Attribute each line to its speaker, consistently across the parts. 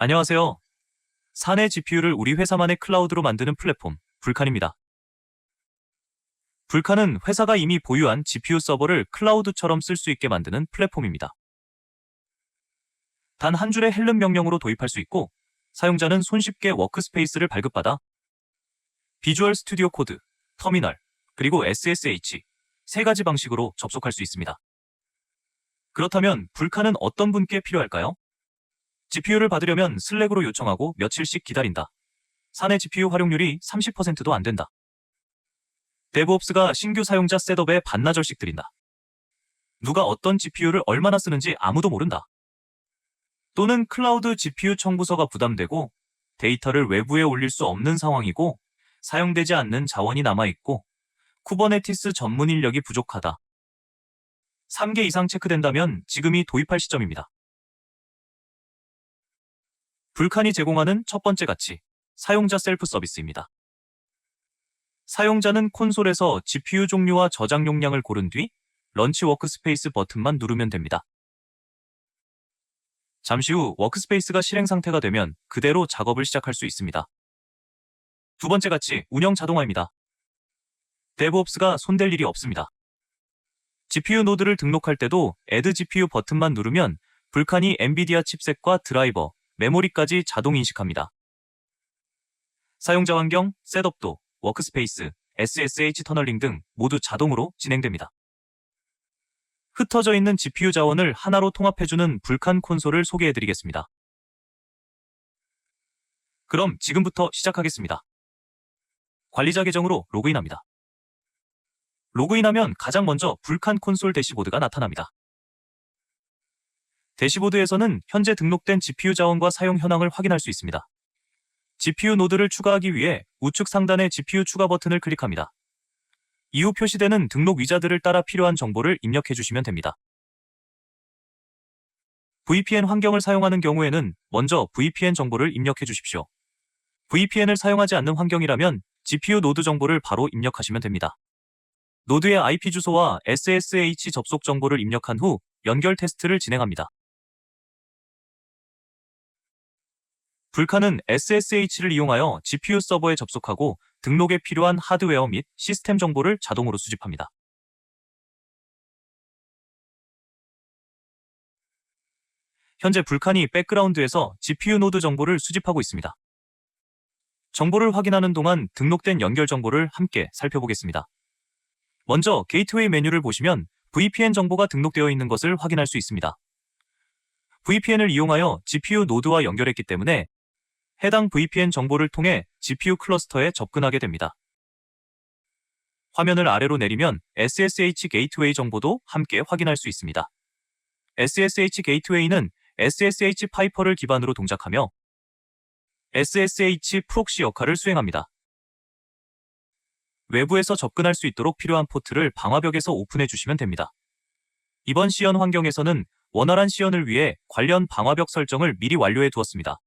Speaker 1: 안녕하세요. 사내 GPU를 우리 회사만의 클라우드로 만드는 플랫폼, 불칸입니다. 불칸은 회사가 이미 보유한 GPU 서버를 클라우드처럼 쓸 수 있게 만드는 플랫폼입니다. 단 한 줄의 헬름 명령으로 도입할 수 있고, 사용자는 손쉽게 워크스페이스를 발급받아 비주얼 스튜디오 코드, 터미널, 그리고 SSH 세 가지 방식으로 접속할 수 있습니다. 그렇다면 불칸은 어떤 분께 필요할까요? GPU를 받으려면 슬랙으로 요청하고 며칠씩 기다린다. 사내 GPU 활용률이 30%도 안 된다. 데브옵스가 신규 사용자 셋업에 반나절씩 들인다. 누가 어떤 GPU를 얼마나 쓰는지 아무도 모른다. 또는 클라우드 GPU 청구서가 부담되고 데이터를 외부에 올릴 수 없는 상황이고 사용되지 않는 자원이 남아있고 쿠버네티스 전문 인력이 부족하다. 3개 이상 체크된다면 지금이 도입할 시점입니다. 불칸이 제공하는 첫 번째 가치, 사용자 셀프 서비스입니다. 사용자는 콘솔에서 GPU 종류와 저장 용량을 고른 뒤 런치 워크스페이스 버튼만 누르면 됩니다. 잠시 후 워크스페이스가 실행 상태가 되면 그대로 작업을 시작할 수 있습니다. 두 번째 가치, 운영 자동화입니다. 데브옵스가 손댈 일이 없습니다. GPU 노드를 등록할 때도 Add GPU 버튼만 누르면 불칸이 엔비디아 칩셋과 드라이버, 메모리까지 자동 인식합니다. 사용자 환경, 셋업도, 워크스페이스, SSH 터널링 등 모두 자동으로 진행됩니다. 흩어져 있는 GPU 자원을 하나로 통합해주는 불칸 콘솔을 소개해드리겠습니다. 그럼 지금부터 시작하겠습니다. 관리자 계정으로 로그인합니다. 로그인하면 가장 먼저 불칸 콘솔 대시보드가 나타납니다. 대시보드에서는 현재 등록된 GPU 자원과 사용 현황을 확인할 수 있습니다. GPU 노드를 추가하기 위해 우측 상단의 GPU 추가 버튼을 클릭합니다. 이후 표시되는 등록 위자들을 따라 필요한 정보를 입력해 주시면 됩니다. VPN 환경을 사용하는 경우에는 먼저 VPN 정보를 입력해 주십시오. VPN을 사용하지 않는 환경이라면 GPU 노드 정보를 바로 입력하시면 됩니다. 노드의 IP 주소와 SSH 접속 정보를 입력한 후 연결 테스트를 진행합니다. 불칸은 SSH를 이용하여 GPU 서버에 접속하고 등록에 필요한 하드웨어 및 시스템 정보를 자동으로 수집합니다. 현재 불칸이 백그라운드에서 GPU 노드 정보를 수집하고 있습니다. 정보를 확인하는 동안 등록된 연결 정보를 함께 살펴보겠습니다. 먼저 게이트웨이 메뉴를 보시면 VPN 정보가 등록되어 있는 것을 확인할 수 있습니다. VPN을 이용하여 GPU 노드와 연결했기 때문에 해당 VPN 정보를 통해 GPU 클러스터에 접근하게 됩니다. 화면을 아래로 내리면 SSH 게이트웨이 정보도 함께 확인할 수 있습니다. SSH 게이트웨이는 SSH 파이퍼를 기반으로 동작하며 SSH 프록시 역할을 수행합니다. 외부에서 접근할 수 있도록 필요한 포트를 방화벽에서 오픈해 주시면 됩니다. 이번 시연 환경에서는 원활한 시연을 위해 관련 방화벽 설정을 미리 완료해 두었습니다.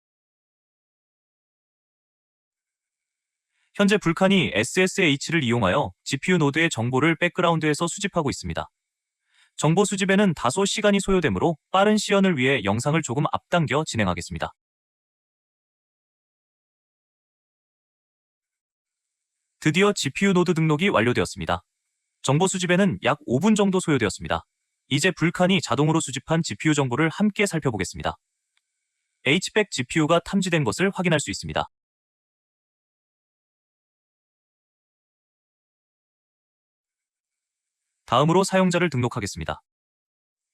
Speaker 1: 현재 불칸이 SSH를 이용하여 GPU 노드의 정보를 백그라운드에서 수집하고 있습니다. 정보 수집에는 다소 시간이 소요되므로 빠른 시연을 위해 영상을 조금 앞당겨 진행하겠습니다. 드디어 GPU 노드 등록이 완료되었습니다. 정보 수집에는 약 5분 정도 소요되었습니다. 이제 불칸이 자동으로 수집한 GPU 정보를 함께 살펴보겠습니다. H백 GPU가 탐지된 것을 확인할 수 있습니다. 다음으로 사용자를 등록하겠습니다.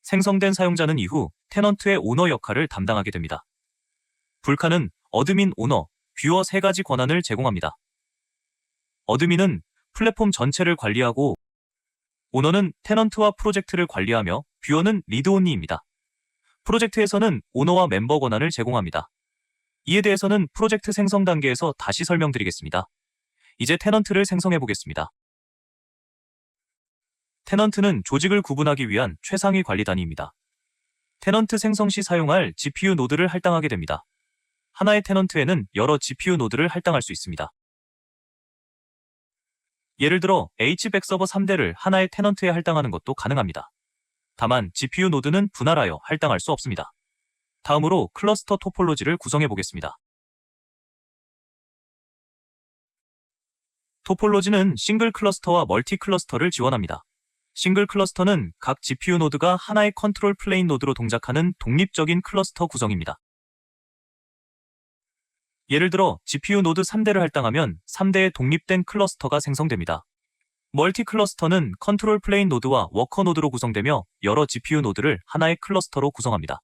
Speaker 1: 생성된 사용자는 이후 테넌트의 오너 역할을 담당하게 됩니다. 불칸은 어드민, 오너, 뷰어 세 가지 권한을 제공합니다. 어드민은 플랫폼 전체를 관리하고 오너는 테넌트와 프로젝트를 관리하며 뷰어는 리드온리입니다. 프로젝트에서는 오너와 멤버 권한을 제공합니다. 이에 대해서는 프로젝트 생성 단계에서 다시 설명드리겠습니다. 이제 테넌트를 생성해 보겠습니다. 테넌트는 조직을 구분하기 위한 최상위 관리 단위입니다. 테넌트 생성 시 사용할 GPU 노드를 할당하게 됩니다. 하나의 테넌트에는 여러 GPU 노드를 할당할 수 있습니다. 예를 들어 H백 서버 3대를 하나의 테넌트에 할당하는 것도 가능합니다. 다만 GPU 노드는 분할하여 할당할 수 없습니다. 다음으로 클러스터 토폴로지를 구성해 보겠습니다. 토폴로지는 싱글 클러스터와 멀티 클러스터를 지원합니다. 싱글 클러스터는 각 GPU 노드가 하나의 컨트롤 플레인 노드로 동작하는 독립적인 클러스터 구성입니다. 예를 들어 GPU 노드 3대를 할당하면 3대의 독립된 클러스터가 생성됩니다. 멀티 클러스터는 컨트롤 플레인 노드와 워커 노드로 구성되며 여러 GPU 노드를 하나의 클러스터로 구성합니다.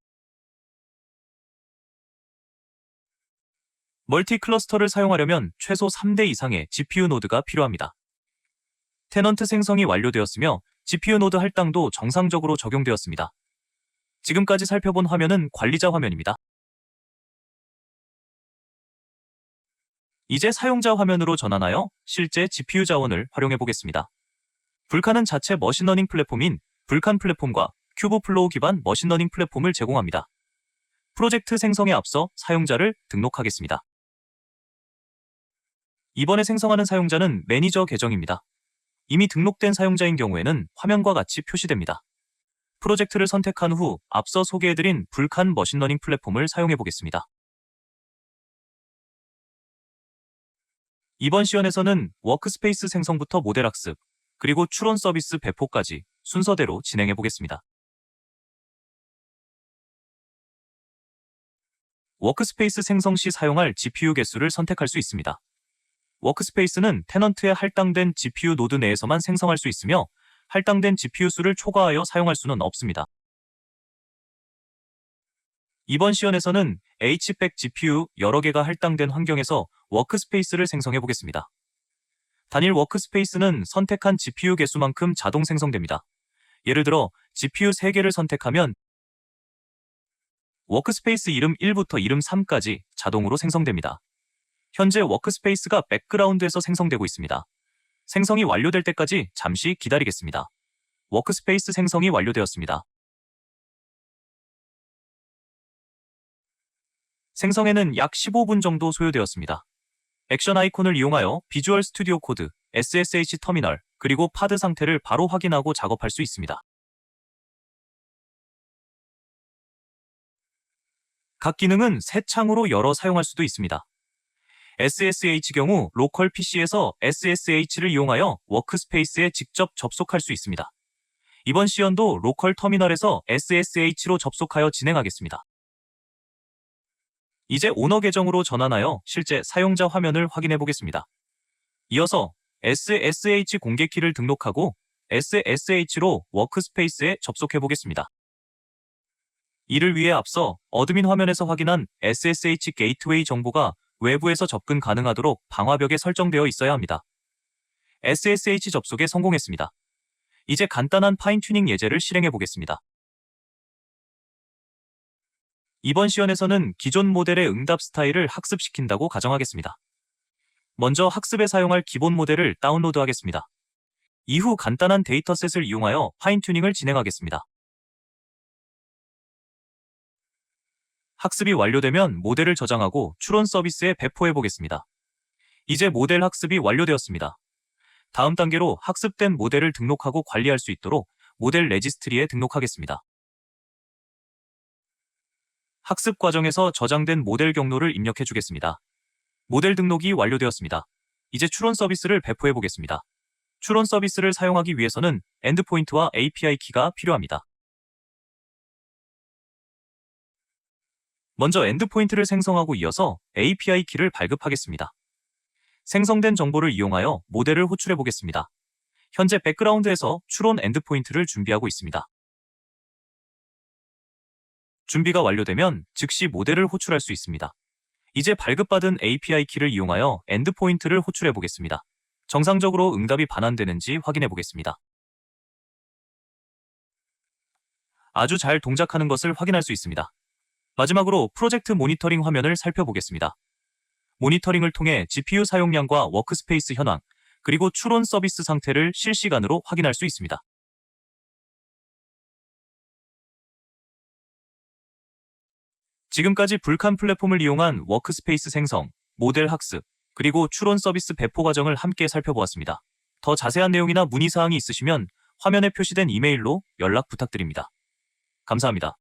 Speaker 1: 멀티 클러스터를 사용하려면 최소 3대 이상의 GPU 노드가 필요합니다. 테넌트 생성이 완료되었으며 GPU 노드 할당도 정상적으로 적용되었습니다. 지금까지 살펴본 화면은 관리자 화면입니다. 이제 사용자 화면으로 전환하여 실제 GPU 자원을 활용해 보겠습니다. 불칸은 자체 머신러닝 플랫폼인 불칸 플랫폼과 큐브플로우 기반 머신러닝 플랫폼을 제공합니다. 프로젝트 생성에 앞서 사용자를 등록하겠습니다. 이번에 생성하는 사용자는 매니저 계정입니다. 이미 등록된 사용자인 경우에는 화면과 같이 표시됩니다. 프로젝트를 선택한 후 앞서 소개해드린 불칸 머신러닝 플랫폼을 사용해 보겠습니다. 이번 시연에서는 워크스페이스 생성부터 모델 학습, 그리고 추론 서비스 배포까지 순서대로 진행해 보겠습니다. 워크스페이스 생성 시 사용할 GPU 개수를 선택할 수 있습니다. 워크스페이스는 테넌트에 할당된 GPU 노드 내에서만 생성할 수 있으며 할당된 GPU 수를 초과하여 사용할 수는 없습니다. 이번 시연에서는 H백 GPU 여러 개가 할당된 환경에서 워크스페이스를 생성해 보겠습니다. 단일 워크스페이스는 선택한 GPU 개수만큼 자동 생성됩니다. 예를 들어 GPU 3개를 선택하면 워크스페이스 이름 1부터 이름 3까지 자동으로 생성됩니다. 현재 워크스페이스가 백그라운드에서 생성되고 있습니다. 생성이 완료될 때까지 잠시 기다리겠습니다. 워크스페이스 생성이 완료되었습니다. 생성에는 약 15분 정도 소요되었습니다. 액션 아이콘을 이용하여 비주얼 스튜디오 코드, SSH 터미널, 그리고 파드 상태를 바로 확인하고 작업할 수 있습니다. 각 기능은 새 창으로 열어 사용할 수도 있습니다. SSH 경우 로컬 PC에서 SSH를 이용하여 워크스페이스에 직접 접속할 수 있습니다. 이번 시연도 로컬 터미널에서 SSH로 접속하여 진행하겠습니다. 이제 오너 계정으로 전환하여 실제 사용자 화면을 확인해 보겠습니다. 이어서 SSH 공개키를 등록하고 SSH로 워크스페이스에 접속해 보겠습니다. 이를 위해 앞서 어드민 화면에서 확인한 SSH 게이트웨이 정보가 외부에서 접근 가능하도록 방화벽에 설정되어 있어야 합니다. SSH 접속에 성공했습니다. 이제 간단한 파인튜닝 예제를 실행해 보겠습니다. 이번 시연에서는 기존 모델의 응답 스타일을 학습시킨다고 가정하겠습니다. 먼저 학습에 사용할 기본 모델을 다운로드하겠습니다. 이후 간단한 데이터셋을 이용하여 파인튜닝을 진행하겠습니다. 학습이 완료되면 모델을 저장하고 추론 서비스에 배포해 보겠습니다. 이제 모델 학습이 완료되었습니다. 다음 단계로 학습된 모델을 등록하고 관리할 수 있도록 모델 레지스트리에 등록하겠습니다. 학습 과정에서 저장된 모델 경로를 입력해 주겠습니다. 모델 등록이 완료되었습니다. 이제 추론 서비스를 배포해 보겠습니다. 추론 서비스를 사용하기 위해서는 엔드포인트와 API 키가 필요합니다. 먼저 엔드포인트를 생성하고 이어서 API 키를 발급하겠습니다. 생성된 정보를 이용하여 모델을 호출해 보겠습니다. 현재 백그라운드에서 추론 엔드포인트를 준비하고 있습니다. 준비가 완료되면 즉시 모델을 호출할 수 있습니다. 이제 발급받은 API 키를 이용하여 엔드포인트를 호출해 보겠습니다. 정상적으로 응답이 반환되는지 확인해 보겠습니다. 아주 잘 동작하는 것을 확인할 수 있습니다. 마지막으로 프로젝트 모니터링 화면을 살펴보겠습니다. 모니터링을 통해 GPU 사용량과 워크스페이스 현황, 그리고 추론 서비스 상태를 실시간으로 확인할 수 있습니다. 지금까지 불칸 플랫폼을 이용한 워크스페이스 생성, 모델 학습, 그리고 추론 서비스 배포 과정을 함께 살펴보았습니다. 더 자세한 내용이나 문의사항이 있으시면 화면에 표시된 이메일로 연락 부탁드립니다. 감사합니다.